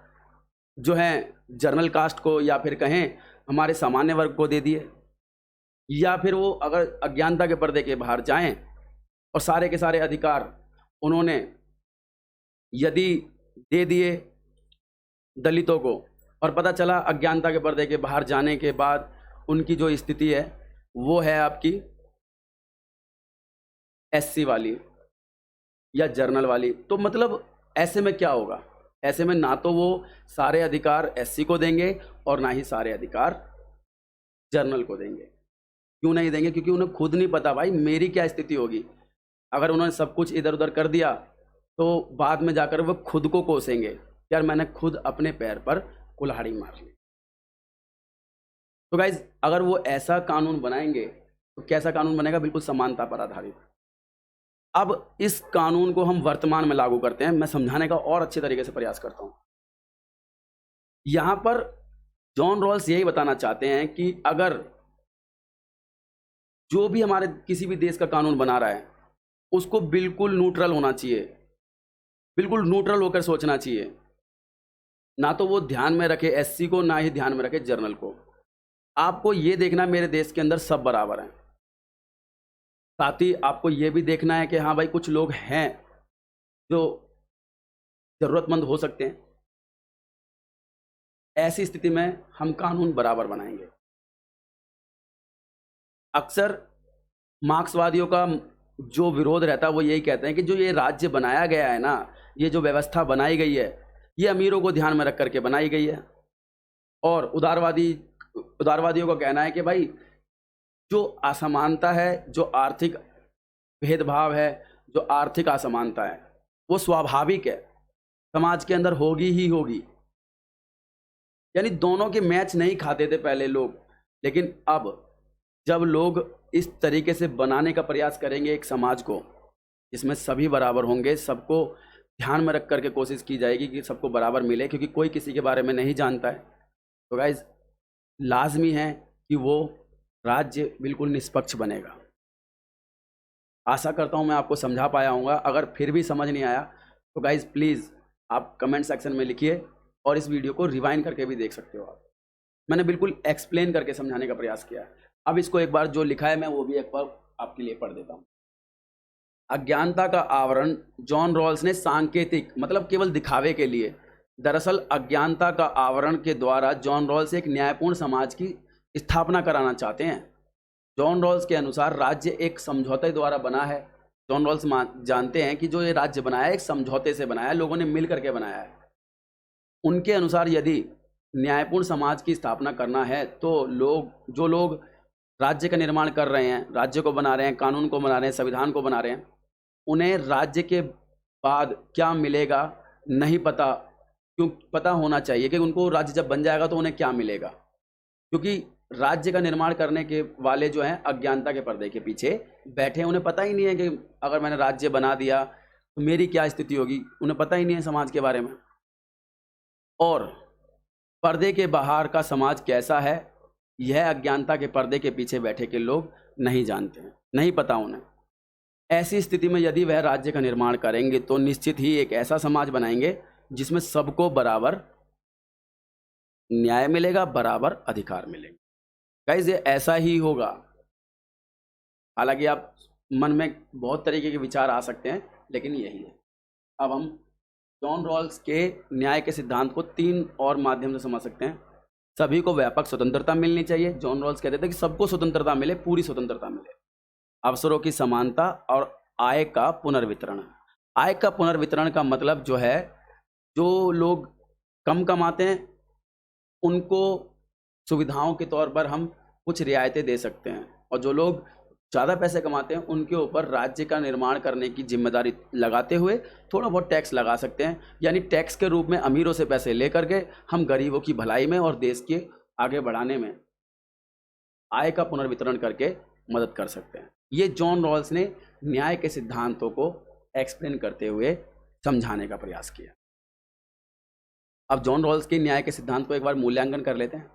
जो हैं जनरल कास्ट को या फिर कहें हमारे सामान्य वर्ग को दे दिए, या फिर वो अगर अज्ञानता के पर्दे के बाहर जाएं और सारे के सारे अधिकार उन्होंने यदि दे दिए दलितों को, और पता चला अज्ञानता के पर्दे के बाहर जाने के बाद उनकी जो स्थिति है वो है आपकी एससी वाली या जर्नल वाली, तो मतलब ऐसे में क्या होगा? ऐसे में ना तो वो सारे अधिकार एससी को देंगे और ना ही सारे अधिकार जर्नल को देंगे। क्यों नहीं देंगे? क्योंकि उन्हें खुद नहीं पता भाई मेरी क्या स्थिति होगी। अगर उन्होंने सब कुछ इधर उधर कर दिया तो बाद में जाकर वो खुद को कोसेंगे, यार मैंने खुद अपने पैर पर कुल्हाड़ी मार ली। तो गाइज अगर वो ऐसा कानून बनाएंगे तो कैसा कानून बनेगा? बिल्कुल समानता पर आधारित। अब इस कानून को हम वर्तमान में लागू करते हैं। मैं समझाने का और अच्छे तरीके से प्रयास करता हूं। यहां पर जॉन रॉल्स यही बताना चाहते हैं कि अगर जो भी हमारे किसी भी देश का कानून बना रहा है उसको बिल्कुल न्यूट्रल होना चाहिए, बिल्कुल न्यूट्रल होकर सोचना चाहिए। ना तो वो ध्यान में रखे एससी को, ना ही ध्यान में रखे जर्नल को। आपको ये देखना मेरे देश के अंदर सब बराबर हैं। साथ ही आपको ये भी देखना है कि हाँ भाई कुछ लोग हैं जो जरूरतमंद हो सकते हैं। ऐसी स्थिति में हम कानून बराबर बनाएंगे। अक्सर मार्क्सवादियों का जो विरोध रहता है वो यही कहते हैं कि जो ये राज्य बनाया गया है ना, ये जो व्यवस्था बनाई गई है, ये अमीरों को ध्यान में रख करके बनाई गई है। और उदारवादियों का कहना है कि भाई जो असमानता है, जो आर्थिक भेदभाव है, जो आर्थिक असमानता है, वो स्वाभाविक है, समाज के अंदर होगी ही होगी। यानी दोनों के मैच नहीं खाते थे पहले लोग, लेकिन अब जब लोग इस तरीके से बनाने का प्रयास करेंगे एक समाज को जिसमें सभी बराबर होंगे, सबको ध्यान में रख करके कोशिश की जाएगी कि सबको बराबर मिले, क्योंकि कोई किसी के बारे में नहीं जानता है, तो गाइज लाजमी है कि वो राज्य बिल्कुल निष्पक्ष बनेगा। आशा करता हूं मैं आपको समझा पाया हूँगा। अगर फिर भी समझ नहीं आया तो गाइज प्लीज़ आप कमेंट सेक्शन में लिखिए, और इस वीडियो को रिवाइंड करके भी देख सकते हो आप। मैंने बिल्कुल एक्सप्लेन करके समझाने का प्रयास किया है। अब इसको एक बार जो लिखा है मैं वो भी एक बार आपके लिए पढ़ देता हूँ। अज्ञानता का आवरण जॉन रॉल्स ने सांकेतिक, मतलब केवल दिखावे के लिए, दरअसल अज्ञानता का आवरण के द्वारा जॉन रॉल्स एक न्यायपूर्ण समाज की स्थापना कराना चाहते हैं। जॉन रॉल्स के अनुसार राज्य एक समझौते द्वारा बना है। जॉन रॉल्स जानते हैं कि जो ये राज्य बनाया है एक समझौते से बनाया है, लोगों ने मिल करके बनाया है। उनके अनुसार यदि न्यायपूर्ण समाज की स्थापना करना है तो जो लोग राज्य का निर्माण कर रहे हैं, राज्य को बना रहे हैं, कानून को बना रहे हैं, संविधान को बना रहे हैं, उन्हें राज्य के बाद क्या मिलेगा नहीं पता। क्यों पता होना चाहिए कि उनको राज्य जब बन जाएगा तो उन्हें क्या मिलेगा, क्योंकि राज्य का निर्माण करने के वाले जो हैं अज्ञानता के पर्दे के पीछे बैठे हैं। उन्हें पता ही नहीं है कि अगर मैंने राज्य बना दिया तो मेरी क्या स्थिति होगी। उन्हें पता ही नहीं है समाज के बारे में। और पर्दे के बाहर का समाज कैसा है, यह अज्ञानता के पर्दे के पीछे बैठे के लोग नहीं जानते हैं, नहीं पता उन्हें। ऐसी स्थिति में यदि वह राज्य का निर्माण करेंगे तो निश्चित ही एक ऐसा समाज बनाएंगे जिसमें सबको बराबर न्याय मिलेगा, बराबर अधिकार मिलेंगे। गाइस ये ऐसा ही होगा। हालांकि आप मन में बहुत तरीके के विचार आ सकते हैं, लेकिन यही है। अब हम जॉन रॉल्स के न्याय के सिद्धांत को 3 और माध्यम से समझ सकते हैं। सभी को व्यापक स्वतंत्रता मिलनी चाहिए। जॉन रॉल्स कहते थे कि सबको स्वतंत्रता मिले, पूरी स्वतंत्रता मिले। अवसरों की समानता और आय का पुनर्वितरण। आय का पुनर्वितरण का मतलब जो है, जो लोग कम कमाते हैं उनको सुविधाओं के तौर पर हम कुछ रियायतें दे सकते हैं, और जो लोग ज़्यादा पैसे कमाते हैं उनके ऊपर राज्य का निर्माण करने की जिम्मेदारी लगाते हुए थोड़ा बहुत टैक्स लगा सकते हैं। यानी टैक्स के रूप में अमीरों से पैसे लेकर के हम गरीबों की भलाई में और देश के आगे बढ़ाने में आय का पुनर्वितरण करके मदद कर सकते हैं। ये जॉन रॉल्स ने न्याय के सिद्धांतों को एक्सप्लेन करते हुए समझाने का प्रयास किया। अब जॉन रॉल्स के न्याय के सिद्धांत को एक बार मूल्यांकन कर लेते हैं।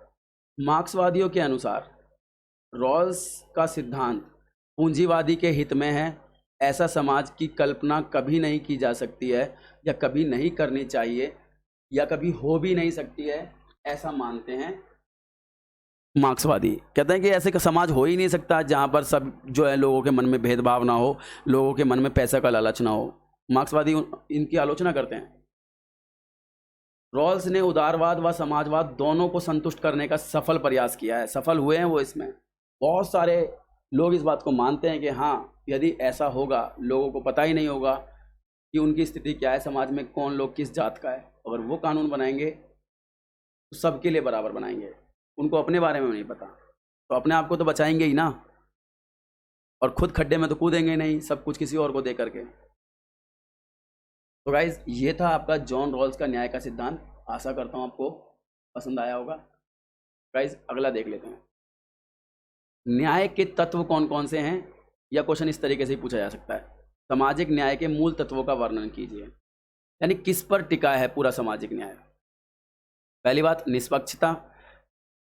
मार्क्सवादियों के अनुसार रॉल्स का सिद्धांत पूंजीवादी के हित में है, ऐसा समाज की कल्पना कभी नहीं की जा सकती है, या कभी नहीं करनी चाहिए, या कभी हो भी नहीं सकती है, ऐसा मानते हैं मार्क्सवादी। कहते हैं कि ऐसे का समाज हो ही नहीं सकता जहाँ पर सब जो है लोगों के मन में भेदभाव ना हो, लोगों के मन में पैसे का लालच ना हो। मार्क्सवादी इनकी आलोचना करते हैं। रॉल्स ने उदारवाद व समाजवाद दोनों को संतुष्ट करने का सफल प्रयास किया है। सफल हुए हैं वो इसमें। बहुत सारे लोग इस बात को मानते हैं कि हाँ, यदि ऐसा होगा, लोगों को पता ही नहीं होगा कि उनकी स्थिति क्या है, समाज में कौन लोग किस जात का है। अगर वो कानून बनाएंगे तो सबके लिए बराबर बनाएंगे। उनको अपने बारे में नहीं पता, तो अपने आप को तो बचाएंगे ही ना, और खुद खड्डे में तो कूदेंगे नहीं सब कुछ किसी और को दे करके। तो गाइज, ये था आपका जॉन रॉल्स का न्याय का सिद्धांत। आशा करता हूँ आपको पसंद आया होगा। गाइज, अगला देख लेते हैं। न्याय के तत्व कौन कौन से हैं? यह क्वेश्चन इस तरीके से ही पूछा जा सकता है। सामाजिक न्याय के मूल तत्वों का वर्णन कीजिए। यानी किस पर टिका है पूरा सामाजिक न्याय? पहली बात, निष्पक्षता।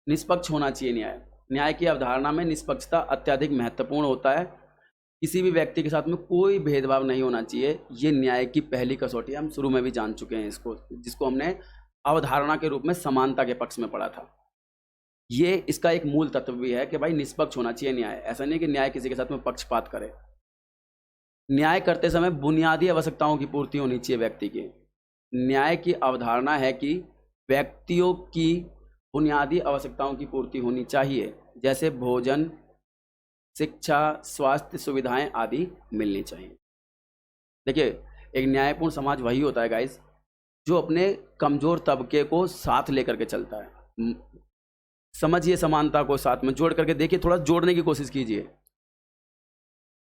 निष्पक्ष होना चाहिए न्याय। न्याय की अवधारणा में निष्पक्षता अत्यधिक महत्वपूर्ण होता है। किसी भी व्यक्ति के साथ में कोई भेदभाव नहीं होना चाहिए। ये न्याय की पहली कसौटी, हम शुरू में भी जान चुके हैं इसको, जिसको हमने अवधारणा के रूप में समानता के पक्ष में पढ़ा था। ये इसका एक मूल तत्व भी है कि भाई निष्पक्ष होना चाहिए न्याय। ऐसा नहीं कि न्याय किसी के साथ में पक्षपात करे। न्याय करते समय बुनियादी आवश्यकताओं की पूर्ति होनी चाहिए व्यक्ति की। न्याय की अवधारणा है कि व्यक्तियों की बुनियादी आवश्यकताओं की पूर्ति होनी चाहिए, जैसे भोजन, शिक्षा, स्वास्थ्य सुविधाएं आदि मिलनी चाहिए। देखिए, एक न्यायपूर्ण समाज वही होता है गाइस, जो अपने कमजोर तबके को साथ लेकर के चलता है। समझिए समानता को साथ में जोड़ करके देखिए, थोड़ा जोड़ने की कोशिश कीजिए।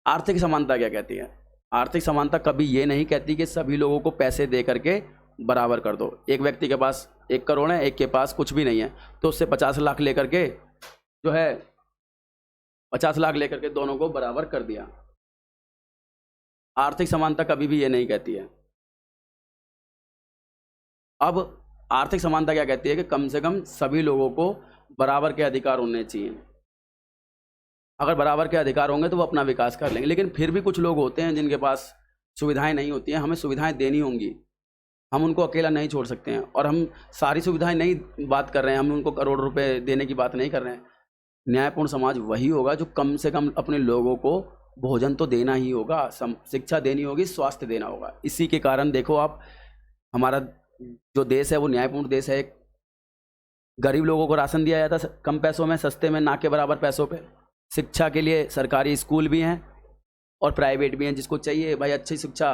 आर्थिक समानता क्या कहती है? आर्थिक समानता कभी ये नहीं कहती कि सभी लोगों को पैसे दे करके बराबर कर दो। एक व्यक्ति के पास 1 करोड़ है, एक के पास कुछ भी नहीं है, तो उससे 50 लाख लेकर के जो है 50 लाख लेकर के दोनों को बराबर कर दिया। आर्थिक समानता कभी भी ये नहीं कहती है। अब आर्थिक समानता क्या कहती है कि कम से कम सभी लोगों को बराबर के अधिकार होने चाहिए। अगर बराबर के अधिकार होंगे तो वो अपना विकास कर लेंगे। लेकिन फिर भी कुछ लोग होते हैं जिनके पास सुविधाएं नहीं होती हैं। हमें सुविधाएं देनी होंगी, हम उनको अकेला नहीं छोड़ सकते हैं। और हम सारी सुविधाएं नहीं बात कर रहे हैं, हम उनको करोड़ रुपए देने की बात नहीं कर रहे हैं। न्यायपूर्ण समाज वही होगा जो कम से कम अपने लोगों को भोजन तो देना ही होगा, शिक्षा देनी होगी, स्वास्थ्य देना होगा। इसी के कारण देखो आप, हमारा जो देश है वो न्यायपूर्ण देश है। गरीब लोगों को राशन दिया जाता है कम पैसों में, सस्ते में, ना के बराबर पैसों पे। शिक्षा के लिए सरकारी स्कूल भी हैं और प्राइवेट भी हैं। जिसको चाहिए भाई अच्छी शिक्षा,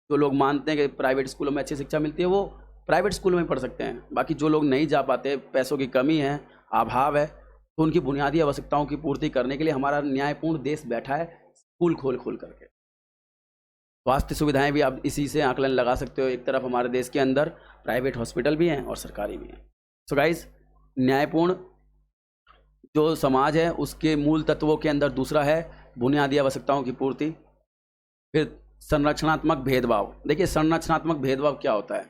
जो लोग मानते हैं कि प्राइवेट स्कूलों में अच्छी शिक्षा मिलती है, वो प्राइवेट स्कूलों में पढ़ सकते हैं। बाकी जो लोग नहीं जा पाते, पैसों की कमी है, अभाव है, तो उनकी बुनियादी आवश्यकताओं की पूर्ति करने के लिए हमारा न्यायपूर्ण देश बैठा है स्कूल खोल खोल करके। स्वास्थ्य सुविधाएं भी आप इसी से आकलन लगा सकते हो। एक तरफ हमारे देश के अंदर प्राइवेट हॉस्पिटल भी हैं और सरकारी भी हैं। सो गाइस, न्यायपूर्ण जो समाज है उसके मूल तत्वों के अंदर दूसरा है बुनियादी आवश्यकताओं की पूर्ति। फिर संरचनात्मक भेदभाव। देखिए, संरचनात्मक भेदभाव क्या होता है?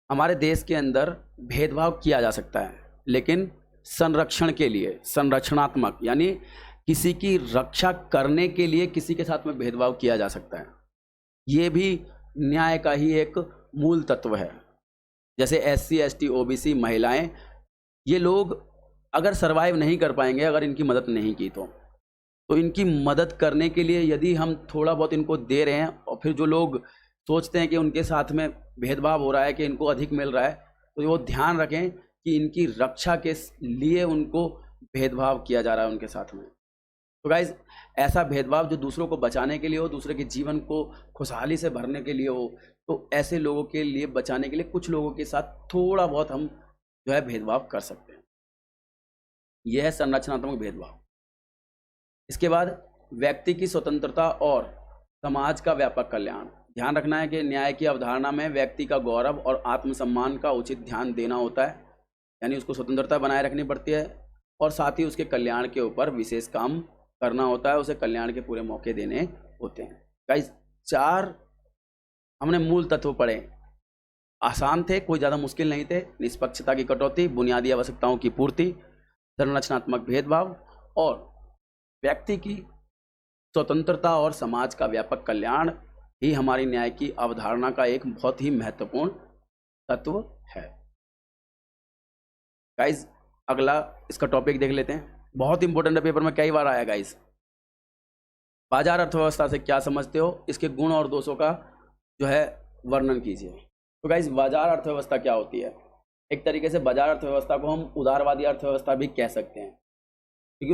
हमारे देश के अंदर भेदभाव किया जा सकता है, लेकिन संरक्षण के लिए, संरचनात्मक यानी किसी की रक्षा करने के लिए किसी के साथ में भेदभाव किया जा सकता है। ये भी न्याय का ही एक मूल तत्व है। जैसे SC ST OBC महिलाएं, ये लोग अगर सरवाइव नहीं कर पाएंगे अगर इनकी मदद नहीं की तो इनकी मदद करने के लिए यदि हम थोड़ा बहुत इनको दे रहे हैं, और फिर जो लोग सोचते हैं कि उनके साथ में भेदभाव हो रहा है, कि इनको अधिक मिल रहा है, तो वो ध्यान रखें कि इनकी रक्षा के लिए उनको भेदभाव किया जा रहा है उनके साथ में। तो गाइज, ऐसा भेदभाव जो दूसरों को बचाने के लिए हो, दूसरे के जीवन को खुशहाली से भरने के लिए हो, तो ऐसे लोगों के लिए बचाने के लिए कुछ लोगों के साथ थोड़ा बहुत हम जो है भेदभाव कर सकते हैं। यह है संरचनात्मक भेदभाव। इसके बाद व्यक्ति की स्वतंत्रता और समाज का व्यापक कल्याण। ध्यान रखना है कि न्याय की अवधारणा में व्यक्ति का गौरव और आत्मसम्मान का उचित ध्यान देना होता है, यानी उसको स्वतंत्रता बनाए रखनी पड़ती है, और साथ ही उसके कल्याण के ऊपर विशेष काम करना होता है, उसे कल्याण के पूरे मौके देने होते हैं। गाइस, 4 हमने मूल तत्व पढ़े, आसान थे, कोई ज़्यादा मुश्किल नहीं थे। निष्पक्षता की कटौती, बुनियादी आवश्यकताओं की पूर्ति, संरचनात्मक भेदभाव और व्यक्ति की स्वतंत्रता और समाज का व्यापक कल्याण ही हमारी न्याय की अवधारणा का एक बहुत ही महत्वपूर्ण तत्व है। गाइस, अगला इसका टॉपिक देख लेते हैं। बहुत इंपॉर्टेंट है, पेपर में कई बार आया गाइस। बाजार अर्थव्यवस्था से क्या समझते हो, इसके गुण और दोषों का जो है वर्णन कीजिए। तो गाइस, बाजार अर्थव्यवस्था क्या होती है? एक तरीके से बाजार अर्थव्यवस्था को हम उदारवादी अर्थव्यवस्था भी कह सकते हैं, क्योंकि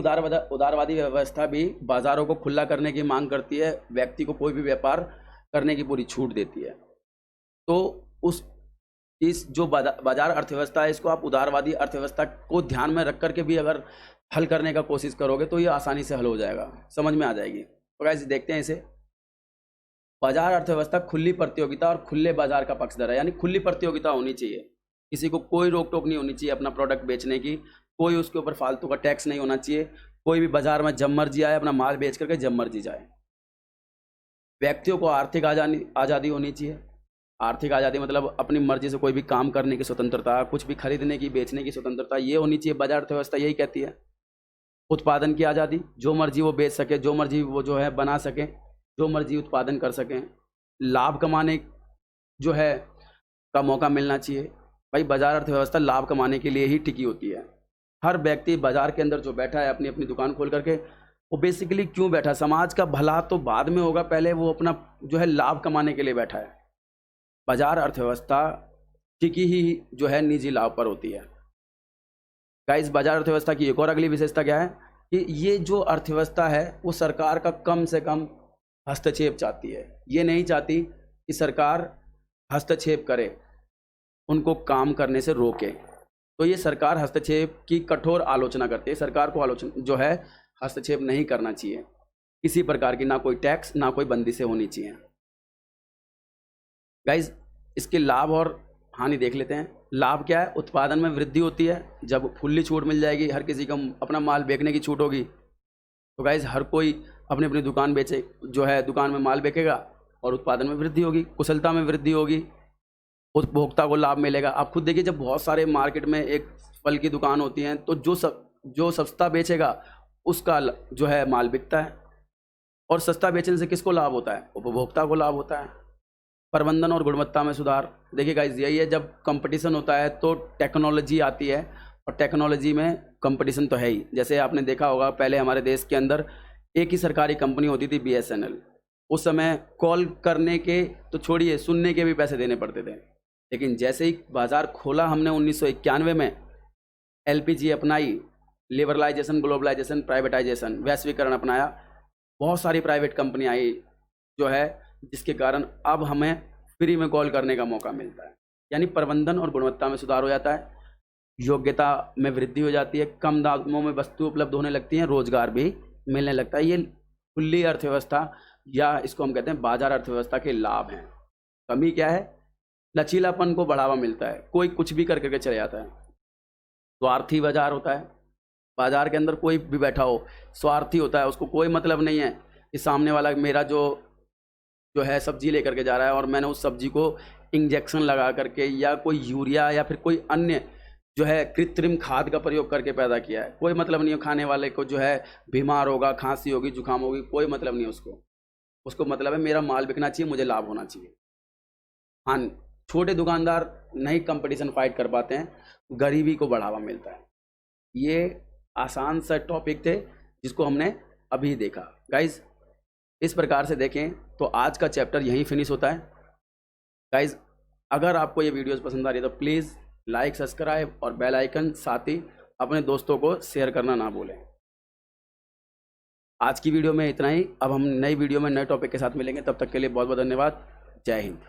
उदारवादी व्यवस्था भी बाजारों को खुला करने की मांग करती है, व्यक्ति को कोई भी व्यापार करने की पूरी छूट देती है। तो इस जो बाजार अर्थव्यवस्था है, इसको आप उदारवादी अर्थव्यवस्था को ध्यान में रख करके भी अगर हल करने का कोशिश करोगे तो ये आसानी से हल हो जाएगा, समझ में आ जाएगी। तो गाइस देखते हैं इसे। बाजार अर्थव्यवस्था खुली प्रतियोगिता और खुले बाजार का पक्षधर है, यानी खुली प्रतियोगिता होनी चाहिए, किसी को कोई रोक टोक नहीं होनी चाहिए अपना प्रोडक्ट बेचने की, कोई उसके ऊपर फालतू का टैक्स नहीं होना चाहिए, कोई भी बाजार में जब मर्जी आए अपना माल बेच करके जब मर्जी जाए। व्यक्तियों को आर्थिक आज़ादी होनी चाहिए। आर्थिक आज़ादी मतलब अपनी मर्जी से कोई भी काम करने की स्वतंत्रता, कुछ भी खरीदने की बेचने की स्वतंत्रता, ये होनी चाहिए। बाजार अर्थव्यवस्था यही कहती है। उत्पादन की आज़ादी, जो मर्जी वो बेच सके, जो मर्जी वो जो है बना सकें, जो मर्जी उत्पादन कर सकें। लाभ कमाने जो है का मौका मिलना चाहिए। भाई, बाजार अर्थव्यवस्था लाभ कमाने के लिए ही टिकी होती है। हर व्यक्ति बाजार के अंदर जो बैठा है अपनी अपनी दुकान खोल करके, वो बेसिकली क्यों बैठा है? समाज का भला तो बाद में होगा, पहले वो अपना जो है लाभ कमाने के लिए बैठा है। बाजार अर्थव्यवस्था टिकी ही जो है निजी लाभ पर होती है। गाइस, बाजार अर्थव्यवस्था की एक और अगली विशेषता क्या है कि ये जो अर्थव्यवस्था है वो सरकार का कम से कम हस्तक्षेप चाहती है। ये नहीं चाहती कि सरकार हस्तक्षेप करे, उनको काम करने से रोके। तो ये सरकार हस्तक्षेप की कठोर आलोचना करती है। सरकार को आलोचना जो है हस्तक्षेप नहीं करना चाहिए किसी प्रकार की, ना कोई टैक्स ना कोई बंदिशें होनी चाहिए। गाइज, इसके लाभ और हानि देख लेते हैं। लाभ क्या है? उत्पादन में वृद्धि होती है। जब खुली छूट मिल जाएगी, हर किसी को अपना माल बेचने की छूट होगी, तो गाइज हर कोई अपनी अपनी दुकान बेचे जो है दुकान में माल बेचेगा और उत्पादन में वृद्धि होगी, कुशलता में वृद्धि होगी, उपभोक्ता को लाभ मिलेगा। आप खुद देखिए, जब बहुत सारे मार्केट में एक फल की दुकान होती हैं तो जो सस्ता बेचेगा उसका जो है माल बिकता है, और सस्ता बेचने से किसको लाभ होता है? उपभोक्ता को लाभ होता है। प्रबंधन और गुणवत्ता में सुधार, देखिए गाइस यही है, जब कंपटीशन होता है तो टेक्नोलॉजी आती है, और टेक्नोलॉजी में कंपटीशन तो है ही। जैसे आपने देखा होगा, पहले हमारे देश के अंदर एक ही सरकारी कंपनी होती थी, BSNL। उस समय कॉल करने के तो छोड़िए, सुनने के भी पैसे देने पड़ते थे। लेकिन जैसे ही बाजार खोला हमने 1991 में, LPG अपनाई, लिबरलाइजेशन, ग्लोबलाइजेशन, प्राइवेटाइजेशन, वैश्वीकरण अपनाया, बहुत सारी प्राइवेट कंपनी आई जो है, जिसके कारण अब हमें फ्री में कॉल करने का मौका मिलता है। यानी प्रबंधन और गुणवत्ता में सुधार हो जाता है, योग्यता में वृद्धि हो जाती है, कम दामों में वस्तु उपलब्ध होने लगती हैं, रोजगार भी मिलने लगता है। ये खुली अर्थव्यवस्था या इसको हम कहते हैं बाजार अर्थव्यवस्था के लाभ हैं। कमी क्या है? लचीलापन को बढ़ावा मिलता है, कोई कुछ भी कर करके चले जाता है। स्वार्थी बाजार होता है, बाजार के अंदर कोई भी बैठा हो स्वार्थी होता है, उसको कोई मतलब नहीं है कि सामने वाला मेरा जो है सब्जी लेकर के जा रहा है और मैंने उस सब्जी को इंजेक्शन लगा करके या कोई यूरिया या फिर कोई अन्य जो है कृत्रिम खाद का प्रयोग करके पैदा किया है। कोई मतलब नहीं है खाने वाले को जो है बीमार होगा, खांसी होगी, जुकाम होगी, कोई मतलब नहीं है उसको मतलब है मेरा माल बिकना चाहिए, मुझे लाभ होना चाहिए। हाँ, छोटे दुकानदार नहीं कंपटीशन फाइट कर पाते हैं, गरीबी को बढ़ावा मिलता है। ये आसान सा टॉपिक थे जिसको हमने अभी देखा। गाइज, इस प्रकार से देखें तो आज का चैप्टर यहीं फिनिश होता है। गाइज, अगर आपको ये वीडियोस पसंद आ रही है तो प्लीज़ लाइक, सब्सक्राइब और बेल आइकन, साथ ही अपने दोस्तों को शेयर करना ना भूलें। आज की वीडियो में इतना ही। अब हम नई वीडियो में नए टॉपिक के साथ मिलेंगे, तब तक के लिए बहुत बहुत धन्यवाद। जय हिंद।